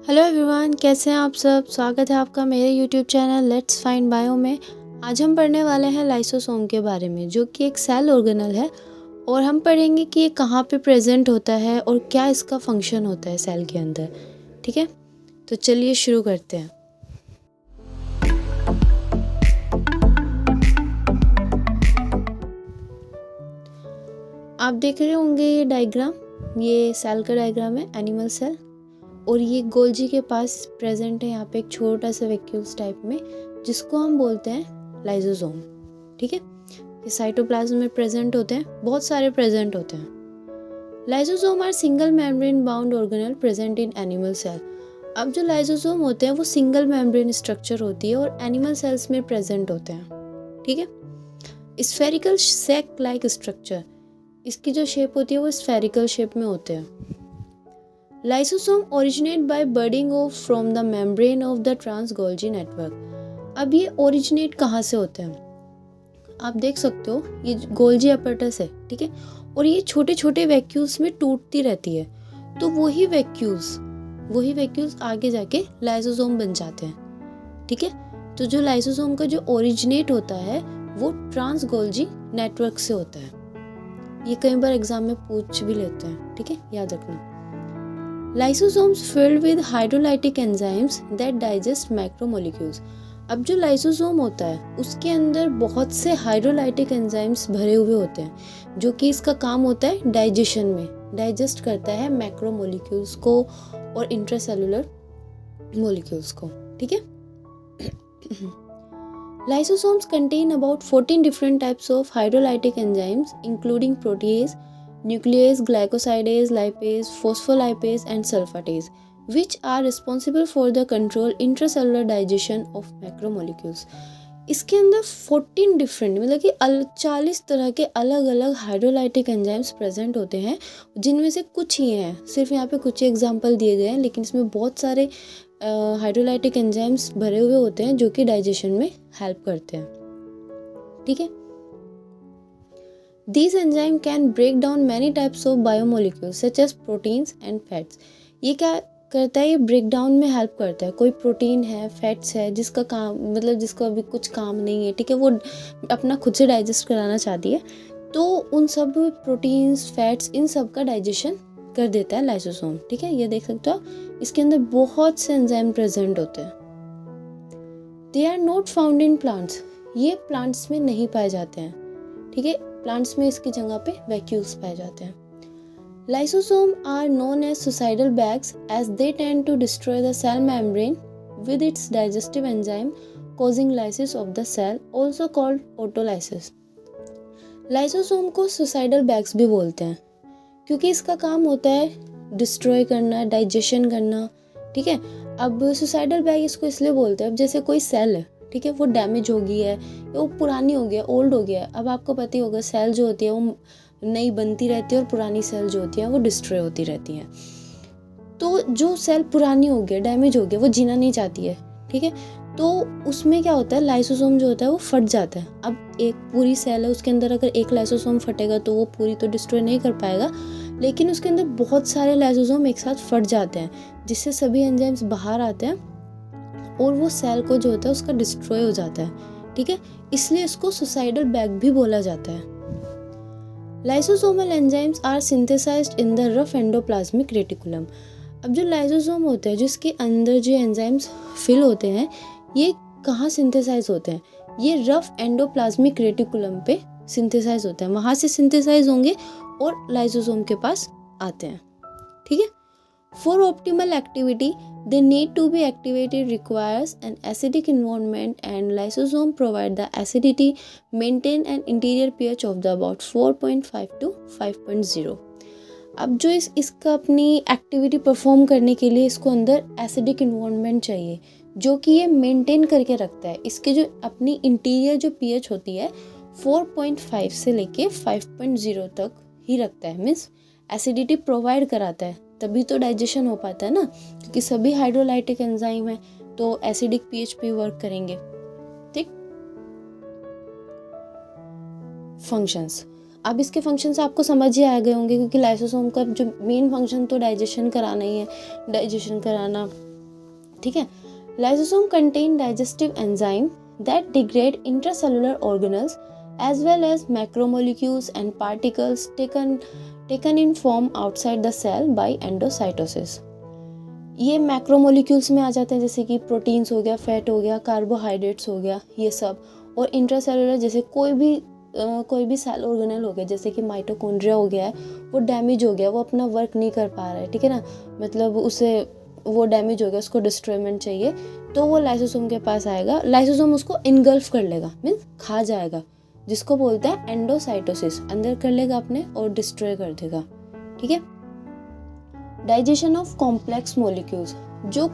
Hello everyone, कैसे हैं आप सब। स्वागत है आपका मेरे YouTube channel let's find bio में। आज हम पढ़ने वाले हैं लाइसोसोम के बारे में, जो कि एक सेल ऑर्गेनल है। और हम पढ़ेंगे कि ये कहाँ पे प्रेजेंट होता है और क्या इसका फंक्शन होता है सेल के अंदर। ठीक है, तो चलिए शुरू करते हैं। आप देख रहे होंगे ये डायग्राम, ये सेल का डायग्राम है, एनिमल सेल। और ये गोल्जी के पास प्रेजेंट है यहाँ पे एक छोटा सा वैक्यूल्स टाइप में, जिसको हम बोलते हैं लाइसोसोम। ठीक है, ये साइटोप्लाज्म में प्रेजेंट होते हैं, बहुत सारे प्रेजेंट होते हैं। Lysosome are single membrane bound organelle present in animal cell. अब जो लाइसोसोम होते हैं वो सिंगल मेम्ब्रेन स्ट्रक्चर होती है और एनिमल सेल्स में प्रेजेंट होते हैं। ठीक है, स्फेरिकल सैक लाइक स्ट्रक्चर, इसकी जो शेप होती है वो स्फेरिकल शेप में होते हैं। Lysosome originate by budding off from the membrane of the trans Golgi network. अब ये ओरिजिनेट कहाँ से होते हैं, आप देख सकते हो ये गोल्जी अपैरेटस है। ठीक है, और ये छोटे छोटे वैक्यूल्स में टूटती रहती है, तो वही वैक्यूल्स आगे जाके लाइसोसोम बन जाते हैं। ठीक है, तो जो लाइसोसोम का जो ओरिजिनेट होता है वो ट्रांस गोल्जी नेटवर्क से होता है। ये कई बार एग्जाम में पूछ भी लेते हैं। ठीक है, याद रखना। Lysosomes filled with hydrolytic enzymes that digest macromolecules। अब जो लाइसोसोम होता है उसके अंदर बहुत से हाइड्रोलाइटिक एंजाइम्स भरे हुए होते हैं, जो कि इसका काम होता है डाइजेशन में, डाइजेस्ट करता है मैक्रोमोलिक्यूल्स को और इंट्रासेलुलर मोलिक्यूल्स को। ठीक है, lysosomes contain about 14 different types of hydrolytic enzymes including protease, nuclease, glycosidase, lipase, phospholipase and sulfatase, which are responsible for the control intracellular digestion of macromolecules। इसके अंदर 14 डिफरेंट मतलब कि 40 तरह के अलग अलग हाइड्रोलाइटिक एंजाइम्स प्रेजेंट होते हैं, जिनमें से कुछ ही हैं, सिर्फ यहाँ पे कुछ ही एग्जाम्पल दिए गए हैं, लेकिन इसमें बहुत सारे हाइड्रोलाइटिक एंजाइम्स भरे हुए होते हैं जो कि डाइजेशन में हेल्प करते हैं। ठीक है, These enzymes can break down many types of biomolecules such as proteins and fats। ये क्या करता है, ये ब्रेक डाउन में हेल्प करता है। कोई प्रोटीन है, फैट्स है, जिसका काम मतलब जिसका अभी कुछ काम नहीं है, ठीक है, वो अपना खुद से डाइजेस्ट कराना चाहती है, तो उन सब प्रोटीन्स, फैट्स, इन सब का डाइजेशन कर देता है लाइसोसोम। ठीक है, ये देख सकते हो, इसके अंदर बहुत से एंजाइम प्रेजेंट होते हैं। They are not found in plants, ये प्लांट्स में नहीं पाए जाते हैं। ठीक है, प्लांट्स में इसकी जगह पे वैक्यूल्स पाए जाते हैं। Lysosome are known as suicidal bags as they tend to destroy the cell membrane with its digestive enzyme causing lysis of the cell, also called autolysis. Lysosome को सुसाइडल बैग्स भी बोलते हैं, क्योंकि इसका काम होता है डिस्ट्रॉय करना, डाइजेशन करना। ठीक है, अब सुसाइडल बैग इसको इसलिए बोलते हैं, अब जैसे कोई सेल है, ठीक है, वो डैमेज हो गई है, वो पुरानी हो गया, ओल्ड हो गया। अब आपको पता ही होगा सेल जो होती है वो नई बनती रहती है और पुरानी सेल जो होती है वो डिस्ट्रॉय होती रहती है। तो जो सेल पुरानी हो गया, डैमेज हो गया, वो जीना नहीं चाहती है। ठीक है, तो उसमें क्या होता है, लाइसोसोम जो होता है वो फट जाता है। अब एक पूरी सेल है, उसके अंदर अगर एक लाइसोसोम फटेगा तो वो पूरी तो डिस्ट्रॉय नहीं कर पाएगा, लेकिन उसके अंदर बहुत सारे लाइसोसोम एक साथ फट जाते हैं, जिससे सभी एंजाइम्स बाहर आते हैं और वो सेल को जो होता है उसका डिस्ट्रॉय हो जाता है। ठीक है, इसलिए इसको सुसाइडल बैग भी बोला जाता है। Lysosomal enzymes are synthesised in the rough endoplasmic reticulum. अब जो लाइसोसोम होते हैं, जिसके अंदर जो एंजाइम्स फिल होते हैं, ये कहाँ सिंथेसाइज होते हैं, ये रफ एंडोप्लाज्मिक रेटिकुलम पे सिंथेसाइज होते हैं, वहाँ से सिंथेसाइज होंगे और लाइसोसोम के पास आते हैं। ठीक है, for optimal activity they need to be activated requires an acidic environment, and lysosome provide the acidity, maintain an interior pH of the about 4.5 to 5.0। अब जो इसका अपनी एक्टिविटी परफॉर्म करने के लिए इसको अंदर एसिडिक इन्वायरमेंट चाहिए, जो कि ये मेंटेन करके रखता है। इसके जो अपनी इंटीरियर जो पीएच होती है 4.5 से लेके 5.0 तक ही रखता है, मीन्स एसिडिटी प्रोवाइड कराता है, तभी तो डाइजेशन हो पाता है ना, क्योंकि सभी हाइड्रोलाइटिक एंजाइम है तो एसिडिक पीएच पे वर्क करेंगे। ठीक, फंक्शंस, अब इसके फंक्शंस आपको समझ ही आ गए होंगे, क्योंकि लाइसोसोम का जो मेन फंक्शन तो डाइजेशन कराना ही है, डाइजेशन कराना, ठीक है। Lysosome contain digestive enzyme that degrade intracellular organelles as well as macromolecules and particles taken in from outside the cell by endocytosis. ये मैक्रोमोलिक्यूल्स में आ जाते हैं, जैसे कि प्रोटीन्स हो गया, फैट हो गया, कार्बोहाइड्रेट्स हो गया, ये सब। और इंट्रासेलुलर जैसे कोई भी सेल ऑर्गेनल हो गया, जैसे कि माइटोकॉन्ड्रिया हो गया है, वो डैमेज हो गया, वो अपना वर्क नहीं कर पा रहा है, ठीक है ना, मतलब उसे वो डैमेज हो गया, उसको डिस्ट्रॉयमेंट चाहिए, तो वो लाइसोसोम के पास आएगा। लाइसोसोम उसको इनगल्फ कर लेगा, मीन्स खा जाएगा, जिसको बोलते हैं एंडोसाइटोसिस। अंदर कर लेगा अपने और डिस्ट्रॉय कर देगा, ठीक है। डाइजेशन ऑफ कॉम्प्लेक्स मोलिक्यूल्स, जो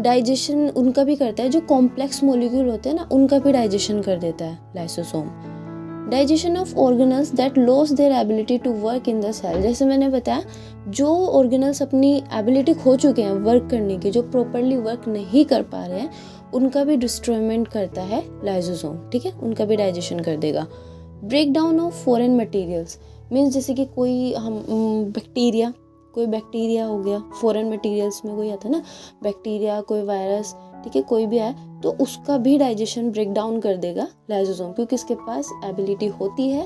डाइजेशन उनका भी करता है, जो कॉम्प्लेक्स मोलिक्यूल होते हैं ना, उनका भी डाइजेशन कर देता है lysosome. Digestion of organelles that lose their ability to work in the cell, जैसे मैंने बताया, जो ऑर्गेनल्स अपनी एबिलिटी खो चुके हैं वर्क करने की, जो प्रॉपरली वर्क नहीं कर पा रहे हैं, उनका भी डिस्ट्रॉयमेंट करता है लाइसोसोम, ठीक है, उनका भी डाइजेशन कर देगा। Break down of foreign materials, means जैसे कि कोई बैक्टीरिया हो गया, फॉरेन मटेरियल्स में कोई आता है ना, बैक्टीरिया, कोई वायरस, ठीक है, कोई भी आए, तो उसका भी डाइजेशन ब्रेक डाउन कर देगा लाइसोसोम, क्योंकि इसके पास एबिलिटी होती है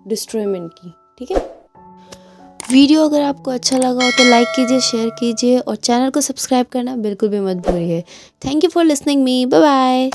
डिस्ट्रॉयमेंट की, ठीक है। वीडियो अगर आपको अच्छा लगा हो तो लाइक कीजिए, शेयर कीजिए और चैनल को सब्सक्राइब करना बिल्कुल भी मत भूलिए। Thank you for listening me, bye bye.